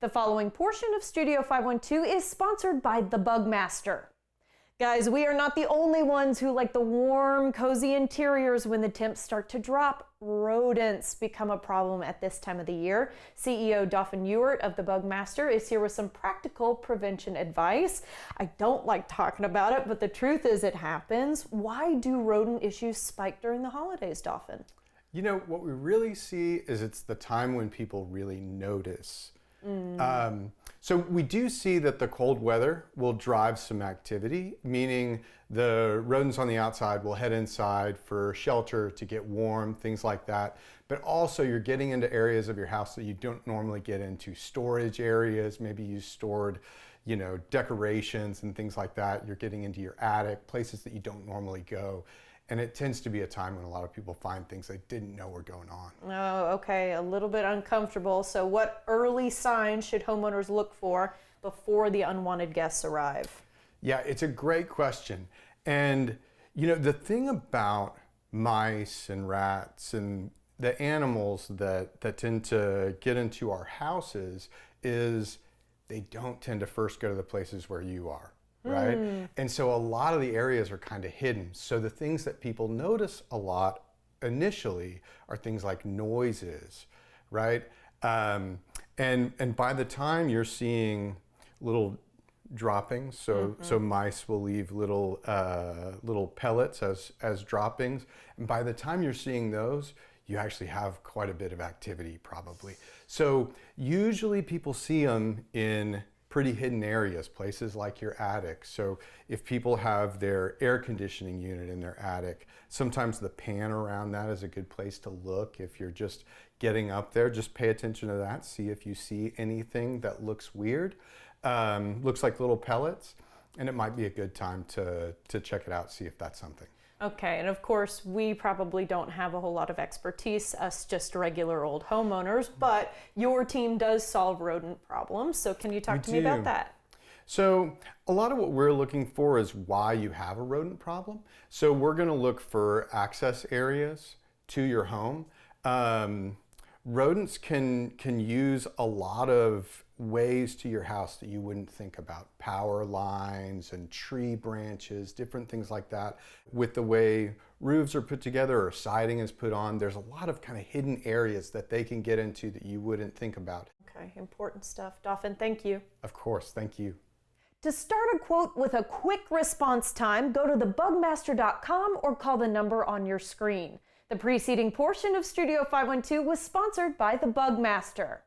The following portion of Studio 512 is sponsored by the Bugmaster. Guys, we are not the only ones who like the warm, cozy interiors when the temps start to drop. Rodents become a problem at this time of the year. CEO Dauphin Ewart of the Bugmaster is here with some practical prevention advice. I don't like talking about it, but the truth is it happens. Why do rodent issues spike during the holidays, Dauphin? You know, what we really see is it's the time when people really notice. So we do see that the cold weather will drive some activity, meaning the rodents on the outside will head inside for shelter to get warm, things like that. But also you're getting into areas of your house that you don't normally get into, storage areas, maybe you stored, decorations and things like that. You're getting into your attic, places that you don't normally go. And it tends to be a time when a lot of people find things they didn't know were going on. Oh, okay, a little bit uncomfortable. So what early signs should homeowners look for before the unwanted guests arrive? Yeah, it's a great question. And the thing about mice and rats and the animals that tend to get into our houses is they don't tend to first go to the places where you are. Right? And so a lot of the areas are kind of hidden. So the things that people notice a lot initially are things like noises, right? And by the time you're seeing little droppings, so mice will leave little pellets as droppings, and by the time you're seeing those, you actually have quite a bit of activity probably. So usually people see them in pretty hidden areas, places like your attic. So if people have their air conditioning unit in their attic, sometimes the pan around that is a good place to look. If you're just getting up there, just pay attention to that. See if you see anything that looks weird, looks like little pellets, and it might be a good time to check it out, see if that's something. Okay, and of course, we probably don't have a whole lot of expertise, us just regular old homeowners, but your team does solve rodent problems, so can you talk to me about that? So a lot of what we're looking for is why you have a rodent problem. So we're gonna look for access areas to your home. Rodents can use a lot of ways to your house that you wouldn't think about. Power lines and tree branches, different things like that. With the way roofs are put together or siding is put on, there's a lot of kind of hidden areas that they can get into that you wouldn't think about. Okay, important stuff. Dauphin, thank you. Of course, thank you. To start a quote with a quick response time, go to thebugmaster.com or call the number on your screen. The preceding portion of Studio 512 was sponsored by the Bugmaster.